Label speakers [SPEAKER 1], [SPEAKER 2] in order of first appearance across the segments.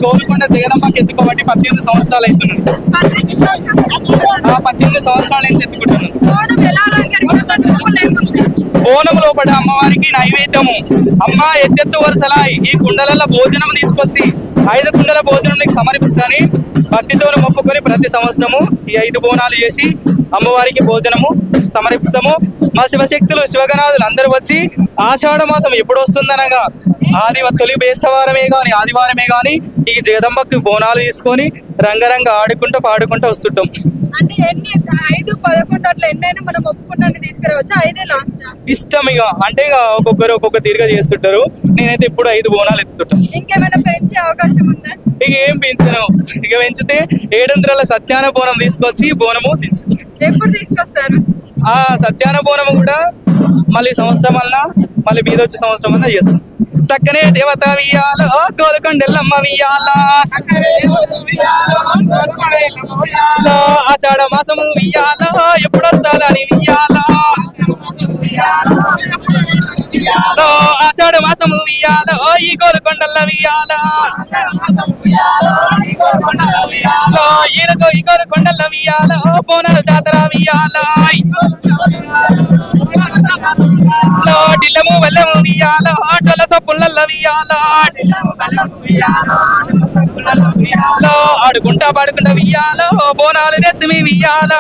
[SPEAKER 1] గోల్కొండ జగదమ్మకి ఎత్తుకోబట్టి 18 సంవత్సరాలు అవుతున్నది. 18 సంవత్సరాల నుంచి ఎత్తుకుంటున్నాను. బోనం లోపల అమ్మవారికి నైవేద్యము అమ్మ ఎత్తెత్తు వరుసలా ఈ కుండలలో భోజనం తీసుకొచ్చి 5 కుండల భోజనం నీకు సమర్పిస్తాని భక్తితో మొక్కుకొని ప్రతి సంవత్సరము ఈ 5 బోనాలు చేసి అమ్మవారికి భోజనము సమర్పిస్తాము. మా శివశక్తులు శివగణాదులు అందరూ వచ్చి ఆషాఢ మాసం ఎప్పుడు వస్తుందనగా తొలి బేస్తవారమే గాని ఆదివారమే గాని ఈ జగదంబకి బోనాలు తీసుకొని రంగరంగ ఆడుకుంటూ పాడుకుంటూ వస్తుంటాం. ఇష్టం ఇక అంటే ఇక ఒక్కొక్కరు ఒక్కొక్క తీరుగా చేస్తుంటారు. నేనైతే ఇప్పుడు 5 బోనాలు ఎత్తుతుంటాను. ఇక ఏం పెంచను, ఇక పెంచితే 700 సత్యాన బోనం తీసుకొచ్చి బోనము తీసుకొస్తారు. ఆ సత్యాన బోనము కూడా మళ్ళీ సంవత్సరం అన్నా మళ్ళీ మీద వచ్చే సంవత్సరం అన్నా చేస్తాం. సక్కనే దేవత వియ్యాల గోల్కొండెల్లమ్మ వియ్యాల ఆషాఢ మాసము వియ్యాల ఎప్పుడు వస్తాదని వియ్యాల ఆషాఢ మాసము వియ్యాల ఈ గోల్కొండల్ల వియ్యాల ఈరగో ఈ గోల్కొండల్ల వియ్యాల బోనాల జాతర వియ్యాల డిల్లము బెల్లము వియ్యాల ఆటల పుల్లల్ల వియ్యాల ఆడుకుంటా పాడుకుంటా వియ్యాల బోనాలు తెస్తిమి వియ్యాల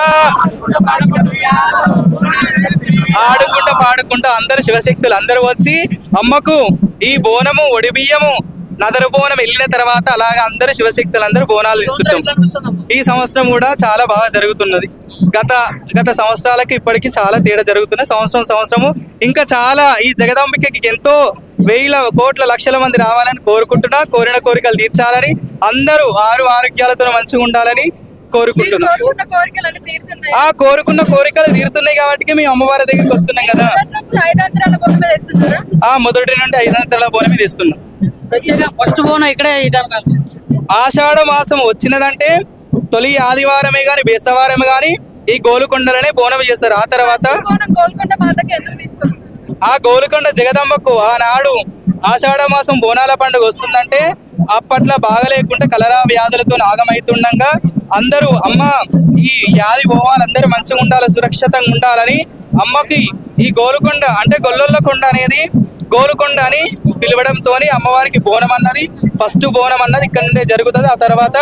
[SPEAKER 1] ఆడుకుంటా పాడుకుంటా అందరు శివశక్తులు అందరూ వచ్చి అమ్మకు ఈ బోనము ఒడి బియ్యము నదరు బోనం వెళ్ళిన తర్వాత అలాగా అందరు శివశక్తులు అందరూ బోనాలు ఇస్తుంటాం. ఈ సంవత్సరం కూడా చాలా బాగా జరుగుతున్నది. గత సంవత్సరాలకి ఇప్పటికి చాలా తేడా జరుగుతుంది. సంవత్సరము ఇంకా చాలా ఈ జగదాంబికకి ఎంతో వేల కోట్ల లక్షల మంది రావాలని కోరుకుంటున్నా. కోరిన కోరికలు తీర్చాలని అందరూ ఆరోగ్యాలతో మంచిగా ఉండాలని కోరుకుంటున్నాం. కోరుకున్న కోరికలు తీరుతున్నాయి కాబట్టి మేము అమ్మవారి దగ్గరికి వస్తున్నాం కదా. మొదటి నుండి 500 బోనం మీద ఇస్తున్నాం. ఆషాఢ మాసం వచ్చినదంటే తొలి ఆదివారమే గాని బేస్తవారమే గాని ఈ గోలుకొండలనే బోనం చేస్తారు. ఆ తర్వాత ఆ గోలుకొండ జగదంబకు ఆనాడు ఆషాఢ మాసం బోనాల పండుగ వస్తుందంటే అప్పట్లో బాగలేకుండా కలరా వ్యాధులతో నాగమైతుండగా అందరూ అమ్మ ఈ వ్యాధి పోవాలి, అందరూ మంచిగా ఉండాలి, సురక్షితంగా ఉండాలని అమ్మకి ఈ గోలుకొండ అంటే గొల్లొల్ల కొండ అనేది గోలుకొండ అని పిలవడంతో అమ్మవారికి బోనం అన్నది ఫస్ట్ బోనం అన్నది ఇక్కడ నుండే జరుగుతుంది. ఆ తర్వాత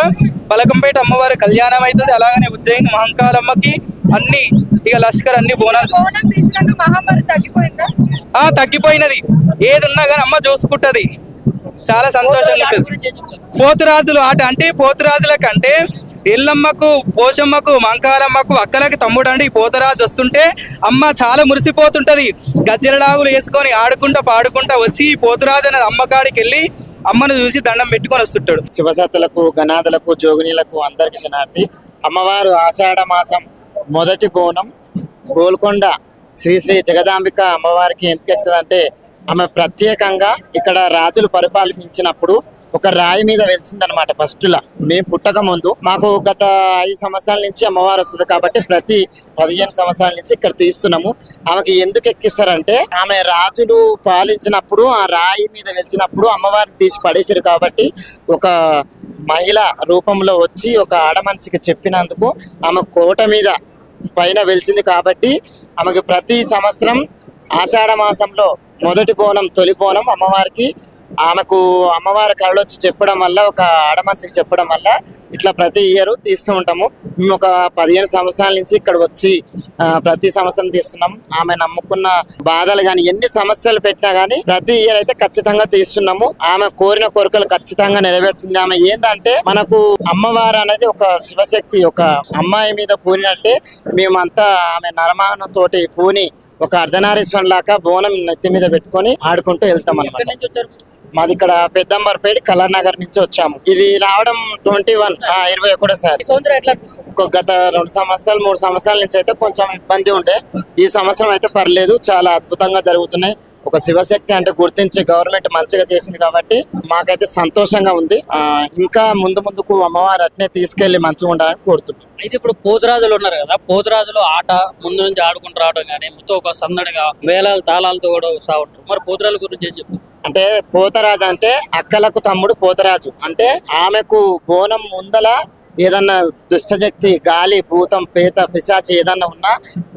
[SPEAKER 1] బలకంపేట అమ్మవారి కళ్యాణం అవుతుంది. అలాగనే ఉజ్జయిని మహంకాళమ్మకి అన్ని ఇక లష్కర్ అన్ని బోనాలు తగ్గిపోయినది. ఏది ఉన్నా కానీ అమ్మ చూసుకుంటది. చాలా సంతోషంగా ఉంటుంది. పోతురాజులు ఆట అంటే పోతురాజుల కంటే ఎల్లమ్మకు పోషమ్మకు మంకాలమ్మకు అక్కలకి తమ్ముడు అండి పోతరాజు వస్తుంటే అమ్మ చాలా మురిసిపోతుంటది. గజ్జెలలాగులు వేసుకొని ఆడుకుంటా పాడుకుంటా వచ్చి పోతురాజు అనేది అమ్మకాడికి వెళ్ళి అమ్మను చూసి దండం పెట్టుకొని వస్తుంటాడు.
[SPEAKER 2] శివసత్తులకు గణాదులకు జోగినీలకు అందరికి శనార్థి. అమ్మవారు ఆషాఢ మాసం మొదటి బోనం గోల్కొండ శ్రీ శ్రీ జగదాంబిక అమ్మవారికి ఎందుకు ఎక్కుతుందంటే ఆమె ప్రత్యేకంగా ఇక్కడ రాజులు పరిపాలించినప్పుడు ఒక రాయి మీద వెలిచిందనమాట. ఫస్ట్లా మేము పుట్టక ముందు మాకు గత 5 సంవత్సరాల నుంచి అమ్మవారు వస్తుంది కాబట్టి ప్రతి 15 సంవత్సరాల నుంచి ఇక్కడ తీస్తున్నాము. ఆమెకి ఎందుకు ఎక్కిస్తారంటే ఆమె రాజులు పాలించినప్పుడు ఆ రాయి మీద వెలిచినప్పుడు అమ్మవారిని తీసి పడేసారు కాబట్టి ఒక మహిళ రూపంలో వచ్చి ఒక ఆడ మనిషికి చెప్పినందుకు ఆమె కోట మీద పైన వెలిచింది కాబట్టి ఆమెకి ప్రతి సంవత్సరం ఆషాఢ మాసంలో మొదటి బోనం తొలి బోనం అమ్మవారికి ఆమెకు అమ్మవారి కళలు వచ్చి చెప్పడం వల్ల ఒక ఆడ మనిషికి చెప్పడం వల్ల ఇట్లా ప్రతి ఇయర్ తీస్తూ ఉంటాము. మేము ఒక 15 సంవత్సరాల నుంచి ఇక్కడ వచ్చి ప్రతి సంవత్సరం తీస్తున్నాం. ఆమె నమ్ముకున్న బాధలు కానీ ఎన్ని సమస్యలు పెట్టినా కానీ ప్రతి ఇయర్ అయితే ఖచ్చితంగా తీస్తున్నాము. ఆమె కోరిన కోరికలు ఖచ్చితంగా నెరవేరుతుంది. ఆమె ఏంటంటే మనకు అమ్మవారు అనేది ఒక శివశక్తి. ఒక అమ్మాయి మీద పూనినట్టే మేమంతా ఆమె నరమానంతోటి పూని ఒక అర్ధనారీశ్వరం లాగా బోనం నెత్తి మీద పెట్టుకొని ఆడుకుంటూ వెళ్తాం అన్నమాట. మాది ఇక్కడ పెద్దంబర్పేట కళానగర్ నుంచి వచ్చాము. ఇది రావడం 21 సారి. గత 2 సంవత్సరాలు 3 సంవత్సరాల నుంచి అయితే కొంచెం ఇబ్బంది ఉండే. ఈ సంవత్సరం అయితే పర్లేదు, చాలా అద్భుతంగా జరుగుతున్నాయి. ఒక శివశక్తి అంటే గుర్తించి గవర్నమెంట్ మంచిగా చేసింది కాబట్టి మాకైతే సంతోషంగా ఉంది. ఇంకా ముందుకు అమ్మవారు అట్నే తీసుకెళ్లి మంచిగా ఉండాలని కోరుతున్నాం.
[SPEAKER 3] అయితే ఇప్పుడు పోతురాజులు ఉన్నారు కదా, పోతురాజులు ఆట ముందు నుంచి ఆడుకుంటూ రావడం కానీ మొత్తం ఒక సందడిగా వేలాలు తాళాలతో కూడా సాగుంటారు. మరి పోతురాజుల గురించి ఏం చెప్తారు?
[SPEAKER 2] అంటే పోతరాజు అంటే అక్కలకు తమ్ముడు పోతరాజు. అంటే ఆమెకు బోనం ముందల ఏదన్నా దుష్టశక్తి, గాలి, భూతం, పేత, పిశాచి ఏదన్నా ఉన్నా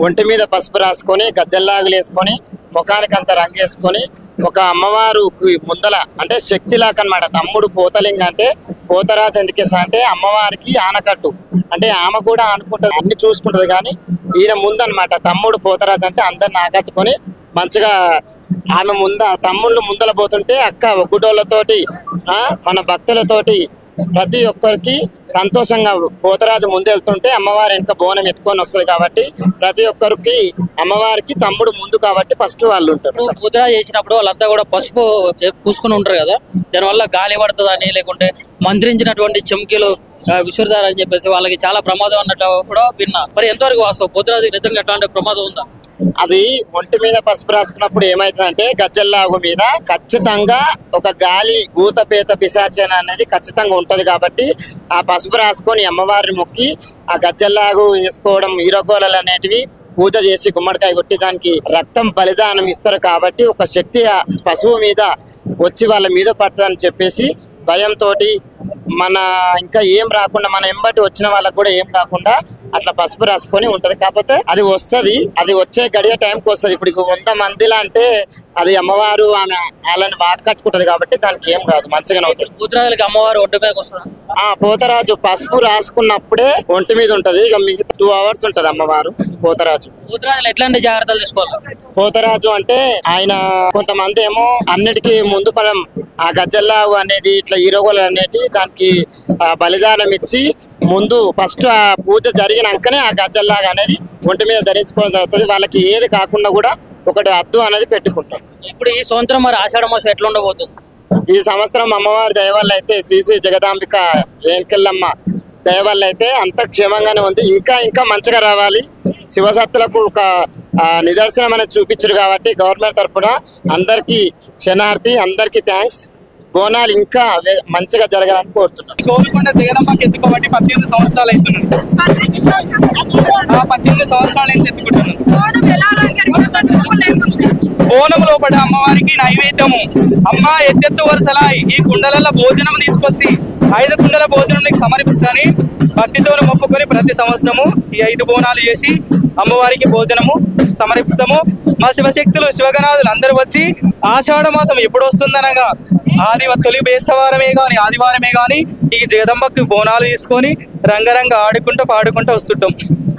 [SPEAKER 2] ఒంటి మీద పసుపు రాసుకొని గజ్జల్లాగులు వేసుకొని ముఖానికి అంత రంగేసుకొని ఒక అమ్మవారు ముందల అంటే శక్తిలాక్ అనమాట. తమ్ముడు పోతలింగ అంటే పోతరాజు ఎందుకేసా అంటే అమ్మవారికి ఆనకట్టు. అంటే ఆమె కూడా ఆనుకుంటది, అన్ని చూసుకుంటది. కానీ ఈయన ముందనమాట తమ్ముడు పోతరాజు అంటే అందరిని ఆకట్టుకొని మంచిగా ఆమె తమ్ముళ్ళు ముందల పోతుంటే అక్క ఒగ్గుడోళ్ళతోటి మన భక్తులతోటి ప్రతి ఒక్కరికి సంతోషంగా పోతరాజు ముందెళ్తుంటే అమ్మవారి వెనక బోనం ఎత్తుకొని వస్తుంది. కాబట్టి ప్రతి ఒక్కరికి అమ్మవారికి తమ్ముడు ముందు కాబట్టి ఫస్ట్ వాళ్ళు ఉంటారు.
[SPEAKER 3] పోతరాజు చేసినప్పుడు వాళ్ళంతా కూడా పసుపు పూసుకుని ఉంటారు కదా, దానివల్ల గాలి పడుతుందని లేకుంటే మంత్రించినటువంటి చెంకిలు విసురుతారు అని చెప్పేసి వాళ్ళకి చాలా ప్రమాదం అన్నట్టు కూడా విన్నా. మరి ఎంతవరకు వాస్తవం? పోతరాజుకి నిజంగా ఎట్లాంటి ప్రమాదం ఉందా?
[SPEAKER 2] అది ఒంటి మీద పసుపు రాసుకున్నప్పుడు ఏమైతుందంటే గజ్జల్లాగు మీద ఖచ్చితంగా ఒక గాలి, భూత, పేత, పిశాచన అనేది ఖచ్చితంగా ఉంటది. కాబట్టి ఆ పసుపు రాసుకొని అమ్మవారిని మొక్కి ఆ గజ్జల్లాగు వేసుకోవడం, ఈరగోళలు అనేటివి పూజ చేసి గుమ్మడికాయ కొట్టి దానికి రక్తం బలిదానం ఇస్తారు. కాబట్టి ఒక శక్తి ఆ పశువు మీద వచ్చి వాళ్ళ మీద పడుతుందని చెప్పేసి భయంతో మన ఇంకా ఏం రాకుండా మన ఎంబటి వచ్చిన వాళ్ళకు కూడా ఏం కాకుండా అట్లా పసుపు రాసుకొని ఉంటది. కాకపోతే అది వస్తుంది, అది వచ్చే గడియ టైంకి వస్తుంది. ఇప్పుడు 100 మందిలా అంటే అది అమ్మవారు ఆమె వాళ్ళని వాక్ కట్టుకుంటది కాబట్టి దానికి ఏం కాదు, మంచిగానే ఉంటుంది.
[SPEAKER 3] పోతరాజులకి అమ్మవారు ఒంటి మీద వస్తుందా?
[SPEAKER 2] పోతరాజు పసుపు రాసుకున్నప్పుడే ఒంటి మీద ఉంటది. ఇక మిగతా 2 hours ఉంటది అమ్మవారు పోతరాజు.
[SPEAKER 3] పోతరాజులు ఎట్లాంటి జాగ్రత్తలు తీసుకోవాలి?
[SPEAKER 2] పోతరాజు అంటే ఆయన కొంతమంది ఏమో అన్నిటికీ ముందు పడం ఆ గజ్జల్లావు అనేది ఇట్లా ఈరోగోలు అనేది దానికి బలిదానం ఇచ్చి ముందు ఫస్ట్ ఆ పూజ జరిగినాకనే ఆ గజ్జల్లాగా అనేది ఒంటి మీద ధరించుకోవడం జరుగుతుంది. వాళ్ళకి ఏది కాకుండా కూడా ఒకటి అద్దు అనేది పెట్టుకుంటాం.
[SPEAKER 3] ఇప్పుడు ఈ సంవత్సరం మరి ఆషాఢ మాసం ఎట్లా ఉండబోతుంది?
[SPEAKER 2] ఈ సంవత్సరం అమ్మవారి దయవల్ల అయితే శ్రీ జగదాంబిక రేణుకెళ్ళమ్మ దయవల్ల అయితే అంత క్షేమంగానే ఉంది. ఇంకా ఇంకా మంచిగా రావాలి. శివసత్తులకు ఒక నిదర్శనం అనేది చూపించారు కాబట్టి గవర్నమెంట్ తరఫున అందరికీ శనార్థి, అందరికీ థ్యాంక్స్. బోనాలు ఇంకా మంచిగా జరగాలని కోరుతున్నాం.
[SPEAKER 1] గోల్కొండ జగదమ్మకి ఎత్తుకోబట్టి 18 సంవత్సరాలు అవుతున్నాయి. 18 సంవత్సరాల నుంచి ఎత్తుకుంటున్నాం. బోనం లోపల అమ్మవారికి నైవేద్యము అమ్మ ఎత్తెత్తు వరుసలా ఈ కుండలలో భోజనం తీసుకొచ్చి 5 కుండల భోజనం నీకు సమర్పిస్తాని భక్తితో మొక్కుకొని ప్రతి సంవత్సరము ఈ 5 బోనాలు చేసి అమ్మవారికి భోజనము సమర్పిస్తాము. మా శివశక్తులు, శివగణాదులు అందరూ వచ్చి ఆషాఢ మాసం ఎప్పుడు వస్తుందనగా తొలి బేస్తవారమే కానీ ఆదివారమే కానీ ఈ జగదంబకు బోనాలు తీసుకొని రంగరంగ ఆడుకుంటూ పాడుకుంటూ వస్తుంటాం.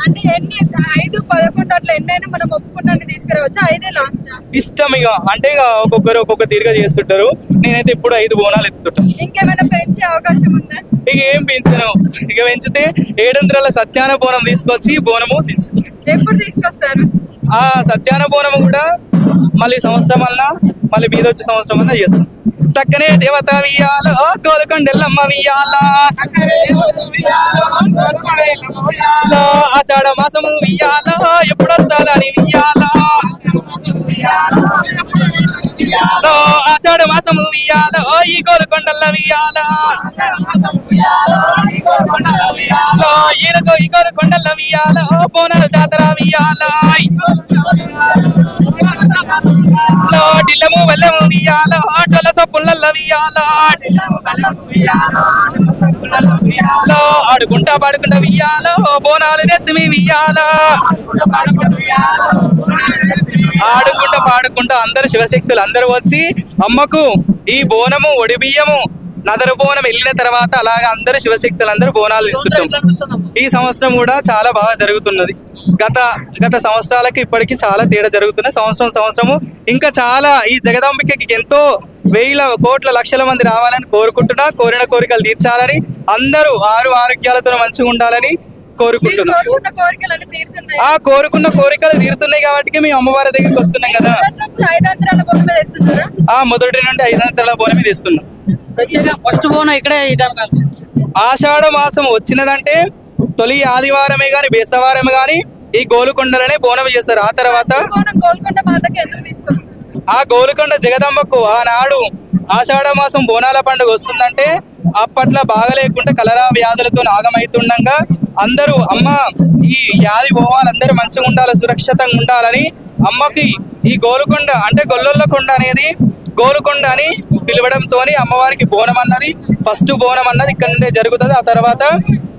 [SPEAKER 4] అంటే 5, 11 అట్లా ఎన్నైనా మనం ఒప్పుకున్నట్టు తీసుకురావచ్చు. 5 లాస్ట్
[SPEAKER 1] ఇష్టం ఇక అంటే ఇక ఒక్కొక్కరు ఒక్కొక్క తీరుగా చేస్తుంటారు. నేనైతే ఇప్పుడు 5 బోనాలు ఎత్తుతుంటాను.
[SPEAKER 4] ఇంకేమైనా పెంచే అవకాశం ఉందా?
[SPEAKER 1] ఇక ఏం పెంచను. ఇక పెంచితే 700 సత్యాన బోనం తీసుకొచ్చి బోనము దించుతాం.
[SPEAKER 4] ఎప్పుడు తీసుకొస్తారు?
[SPEAKER 1] ఆ సత్యాన బోనము కూడా మళ్ళీ సంవత్సరం వల్ల మళ్ళీ మీద వచ్చే సంవత్సరం వల్ల చేస్తాం. సక్కనే దేవత వియ్యాల గోల్కొండెల్లమ్మ వియ్యాల, ఆషాఢ మాసము వియ్యాల ఎప్పుడు వస్తుందని వియ్యాల, ఆషాఢ మాసము వియ్యాల ఈ గోల్కొండల్ల వియ్యాల, ఈ గోల్కొండల్ల వియ్యాల బోనాల జాతర వియ్యాల, డిల్లము వెల్లము వియ్యాల టొలస పుల్లల్ల వియ్యాల, ఆడుకుంటా పాడుకుంటా వియ్యాల బోనాలు తెస్తిమి వియ్యాల, ఆడుకుంటా పాడుకుంటా అందరు శివశక్తులు అందరూ వచ్చి అమ్మకు ఈ బోనము ఒడి బియ్యము నదరు బోనం వెళ్ళిన తర్వాత అలాగా అందరు శివశక్తులు అందరూ బోనాలు ఇస్తుంటాం. ఈ సంవత్సరం కూడా చాలా బాగా జరుగుతున్నది. గత సంవత్సరాలకి ఇప్పటికి చాలా తేడా జరుగుతుంది. సంవత్సరము ఇంకా చాలా ఈ జగదాంబికకి ఎంతో వేల కోట్ల లక్షల మంది రావాలని కోరుకుంటున్నా. కోరిన కోరికలు తీర్చాలని, అందరూ ఆరోగ్యాలతో మంచిగా ఉండాలని కోరుకుంటున్నాం. ఆ కోరుకున్న కోరికలు తీరుతున్నాయి కాబట్టి మేము అమ్మవారి దగ్గరికి వస్తున్నాం కదా. మొదటి నుండి 500 బోనం మీద ఇస్తున్నాం.
[SPEAKER 3] ఫస్ట్ బోనం ఇక్కడే
[SPEAKER 1] ఆషాఢ మాసం వచ్చినదంటే తొలి ఆదివారమే గాని బేస్తవారమే గాని ఈ గోలుకొండలనే బోనం చేస్తారు. ఆ తర్వాత ఆ గోలుకొండ జగదంబకు ఆనాడు ఆషాఢ మాసం బోనాల పండుగ వస్తుందంటే అప్పట్లో బాగలేకుండా కలరా వ్యాధులతో నాగమైతుండగా అందరూ అమ్మ ఈ వ్యాధి పోవాలందరూ మంచిగా ఉండాలి, సురక్షితంగా ఉండాలని అమ్మకి ఈ గోలుకొండ అంటే గొల్లొల్ల కొండ అనేది గోలుకొండ అని పిలవడంతో అమ్మవారికి బోనం అన్నది ఫస్ట్ బోనం అన్నది ఇక్కడ నుండే జరుగుతుంది. ఆ తర్వాత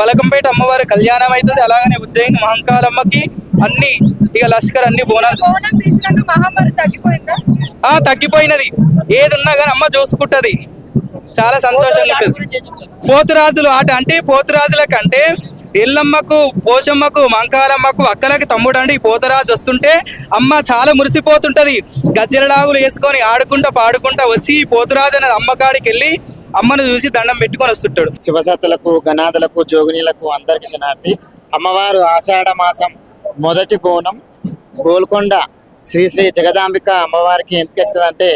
[SPEAKER 1] బలకంపేట అమ్మవారి కళ్యాణం అవుతుంది. అలాగనే ఉజ్జయిని మహంకాళమ్మకి అన్ని ఇక లష్కర్ అన్ని బోనాలు.
[SPEAKER 4] బోనం తీసినాక మహమ్మారి తగ్గిపోయిందా?
[SPEAKER 1] తగ్గిపోయినది. ఏది ఉన్నా కానీ అమ్మ చూసుకుంటది. చాలా సంతోషంగా ఉంటుంది. పోతురాజులు ఆట అంటే పోతురాజుల కంటే ఎల్లమ్మకు, పోచమ్మకు, మంకాలమ్మకు అక్కలకి తమ్ముడు అండి పోతరాజు వస్తుంటే అమ్మ చాలా మురిసిపోతుంటది. గజ్జెలలాగులు వేసుకొని ఆడుకుంటా పాడుకుంటా వచ్చి పోతురాజు అనేది అమ్మకాడికి వెళ్ళి అమ్మను చూసి దండం పెట్టుకొని వస్తుంటాడు.
[SPEAKER 2] శివసత్తులకు, గణాదులకు, జోగినీలకు అందరికి శనార్థి. అమ్మవారు ఆషాఢ మాసం మొదటి బోనం గోల్కొండ శ్రీ శ్రీ జగదాంబిక అమ్మవారికి ఎందుకు ఎక్కుతుందంటే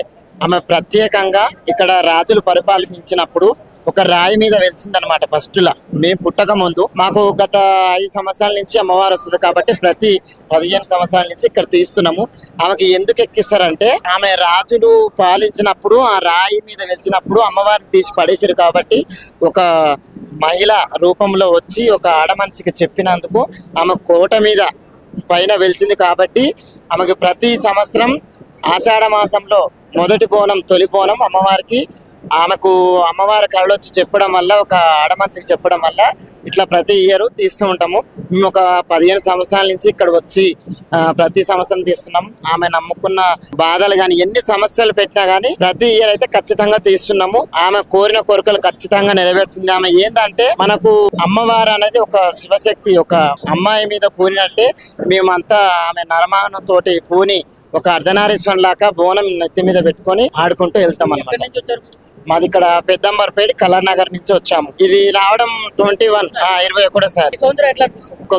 [SPEAKER 2] ఆమె ప్రత్యేకంగా ఇక్కడ రాజులు పరిపాలించినప్పుడు ఒక రాయి మీద వెలిచిందనమాట. ఫస్ట్ లా మేము పుట్టక ముందు మాకు గత 5 సంవత్సరాల నుంచి అమ్మవారు వస్తుంది కాబట్టి ప్రతి 15 సంవత్సరాల నుంచి ఇక్కడ తీస్తున్నాము. ఆమెకి ఎందుకు ఎక్కిస్తారంటే ఆమె రాజులు పాలించినప్పుడు ఆ రాయి మీద వెలిచినప్పుడు అమ్మవారిని తీసి పడేసారు కాబట్టి ఒక మహిళ రూపంలో వచ్చి ఒక ఆడ మనిషికి చెప్పినందుకు ఆమె కోట మీద పైన వెలిచింది కాబట్టి ఆమెకి ప్రతి సంవత్సరం ఆషాఢ మాసంలో మొదటి బోనం, తొలి బోనం అమ్మవారికి ఆమెకు అమ్మవారి కళలు వచ్చి చెప్పడం వల్ల, ఒక ఆడ మనిషికి చెప్పడం వల్ల ఇట్లా ప్రతి ఇయర్ తీస్తూ ఉంటాము. మేము ఒక 15 సంవత్సరాల నుంచి ఇక్కడ వచ్చి ప్రతి సంవత్సరం తీస్తున్నాం. ఆమె నమ్ముకున్న బాధలు కానీ ఎన్ని సమస్యలు పెట్టినా కానీ ప్రతి ఇయర్ అయితే ఖచ్చితంగా తీస్తున్నాము. ఆమె కోరిన కోరికలు ఖచ్చితంగా నెరవేరుతుంది. ఆమె ఏంటంటే మనకు అమ్మవారు అనేది ఒక శివశక్తి, ఒక అమ్మాయి మీద పూనినట్టే మేమంతా ఆమె నరమానంతోటి పూని ఒక అర్ధనారీశ్వరం లాగా బోనం నెత్తి మీద పెట్టుకొని ఆడుకుంటూ వెళ్తాం అన్నమాట. మాది ఇక్కడ పెద్దంబర్పేట కళానగర్ నుంచి వచ్చాము. ఇది రావడం 21 సారి.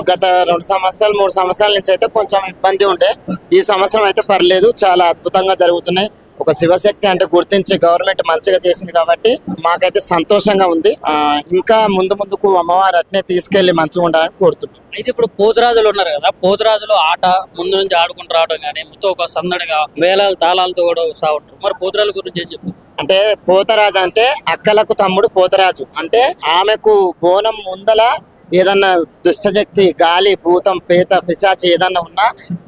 [SPEAKER 2] గత 2 సంవత్సరాలు 3 సంవత్సరాల నుంచి అయితే కొంచెం ఇబ్బంది ఉండే. ఈ సంవత్సరం అయితే పర్లేదు, చాలా అద్భుతంగా జరుగుతున్నాయి. ఒక శివశక్తి అంటే గుర్తించి గవర్నమెంట్ మంచిగా చేసింది కాబట్టి మాకైతే సంతోషంగా ఉంది. ఇంకా ముందుకు అమ్మవారు అట్నే తీసుకెళ్లి మంచిగా ఉండాలని కోరుతున్నాం.
[SPEAKER 3] అయితే ఇప్పుడు పోతురాజులు ఉన్నారు కదా, పోతురాజులు ఆట ముందు నుంచి ఆడుకుంటూ రావడం కానీ మొత్తం ఒక సందడిగా వేలాలు తాళాలతో కూడా వస్తూ ఉంటారు. మరి పోతురాజుల గురించి ఏం చెప్పు?
[SPEAKER 2] అంటే పోతరాజు అంటే అక్కలకు తమ్ముడు పోతరాజు. అంటే ఆమెకు బోనం ముందల ఏదన్నా దుష్టశక్తి, గాలి, భూతం, పేత, పిశాచి ఏదన్నా ఉన్నా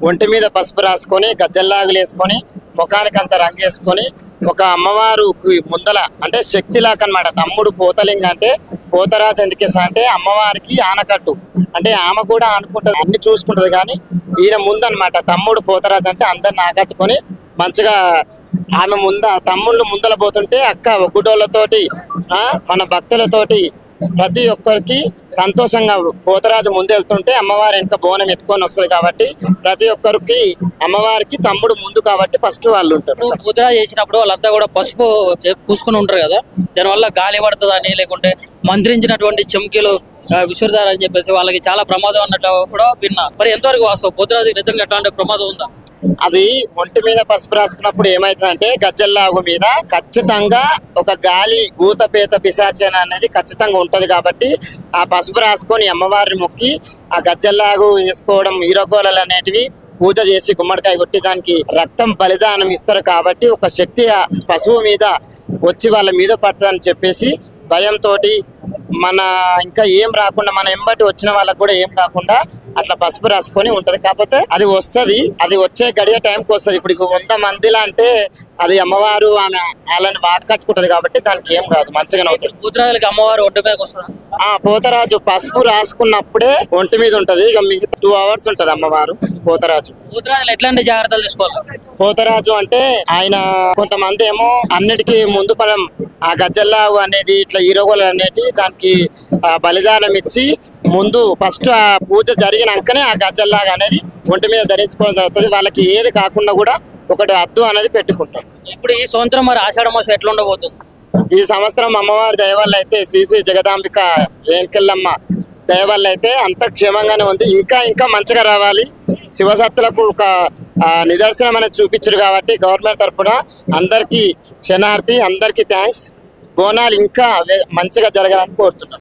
[SPEAKER 2] ఒంటి మీద పసుపు రాసుకొని గజ్జల్లాగులు వేసుకొని ముఖానికి అంత రంగేసుకొని ఒక అమ్మవారికి ముందల అంటే శక్తిలాగా అనమాట. తమ్ముడు పోతలింగ అంటే పోతరాజు ఎందుకేసా అంటే అమ్మవారికి ఆనకట్టు, అంటే ఆమె కూడా ఆనుకుంటది, అన్ని చూసుకుంటది. కానీ ఈయన ముందనమాట తమ్ముడు పోతరాజు అంటే అందరిని ఆకట్టుకొని మంచిగా ఆమె తమ్ముళ్ళు ముందల పోతుంటే అక్క ఒగ్గుడోళ్ళతోటి మన భక్తులతోటి ప్రతి ఒక్కరికి సంతోషంగా పోతరాజు ముందెళ్తుంటే అమ్మవారి వెనక బోనం ఎత్తుకొని వస్తుంది కాబట్టి ప్రతి ఒక్కరికి అమ్మవారికి తమ్ముడు ముందు కాబట్టి ఫస్ట్ వాళ్ళు ఉంటారు.
[SPEAKER 3] పోతరాజు చేసినప్పుడు వాళ్ళంతా కూడా పసుపు పూసుకుని ఉంటారు కదా, దానివల్ల గాలి పడుతుందని లేకుంటే మంత్రించినటువంటి చెంకీలు విసురుతారని చెప్పేసి వాళ్ళకి చాలా ప్రమాదం అన్నట్టు కూడా విన్నా. మరి ఎంతవరకు వాస్తవం? పోతరాజుకి నిజంగా ఎట్లాంటి ప్రమాదం ఉందా?
[SPEAKER 2] అది ఒంటి మీద పసుపు రాసుకున్నప్పుడు ఏమైతుందంటే గజ్జల్లాగు మీద ఖచ్చితంగా ఒక గాలి, భూత, పేత, పిశాచన అనేది ఖచ్చితంగా ఉంటది కాబట్టి ఆ పసుపు రాసుకొని అమ్మవారిని మొక్కి ఆ గజ్జల్లాగు వేసుకోవడం, ఈరగోళలు అనేటివి పూజ చేసి గుమ్మడికాయ కొట్టి దానికి రక్తం బలిదానం ఇస్తారు కాబట్టి ఒక శక్తి ఆ పశువు మీద వచ్చి వాళ్ళ మీద పడుతుందని చెప్పేసి భయంతో మన ఇంకా ఏం రాకుండా మన ఎంబటి వచ్చిన వాళ్ళకు కూడా ఏం కాకుండా అట్లా పసుపు రాసుకొని ఉంటది. కాకపోతే అది వస్తుంది, అది వచ్చే గడియ టైంకి వస్తుంది. ఇప్పుడు 100 మందిలా అంటే అది అమ్మవారు ఆమె వాళ్ళని వాట్ కట్టుకుంటది కాబట్టి దానికి ఏం కాదు, మంచిగానే ఉంటుంది.
[SPEAKER 3] పోతరాజులకి అమ్మవారు ఒంటి మీద వస్తుంది.
[SPEAKER 2] పోతరాజు పసుపు రాసుకున్నప్పుడే ఒంటి మీద ఉంటది. ఇక మిగతా 2 hours ఉంటది అమ్మవారు పోతరాజు.
[SPEAKER 3] పోతరాజులు ఎట్లాంటి జాగ్రత్తలు తీసుకోవాలి?
[SPEAKER 2] పోతరాజు అంటే ఆయన కొంతమంది ఏమో అన్నిటికీ ముందు పడం ఆ గజ్జల్లావు అనేది ఇట్లా ఈరోగోలు అనేటి దానికి బలిదానం ఇచ్చి ముందు ఫస్ట్ ఆ పూజ జరిగినాకనే ఆ గజ్జల్లాగా అనేది ఒంటి మీద ధరించుకోవడం జరుగుతుంది. వాళ్ళకి ఏది కాకుండా కూడా ఒకటి అద్దు అనేది పెట్టుకుంటాం.
[SPEAKER 3] ఇప్పుడు ఈ సంవత్సరం మరి ఆషాఢ మాసం ఎట్లా ఉండబోతుంది?
[SPEAKER 2] ఈ సంవత్సరం అమ్మవారి దయవల్ల అయితే శ్రీ శ్రీ జగదాంబిక రేణుకెళ్ళమ్మ దయవల్ల అయితే అంత క్షేమంగానే ఉంది. ఇంకా మంచిగా రావాలి. శివసత్తులకు ఒక నిదర్శనం అనేది చూపించారు కాబట్టి గవర్నమెంట్ తరఫున అందరికీ శనార్థి, అందరికీ థ్యాంక్స్. బోనాలు ఇంకా మంచిగా జరగాలని కోరుతున్నాం.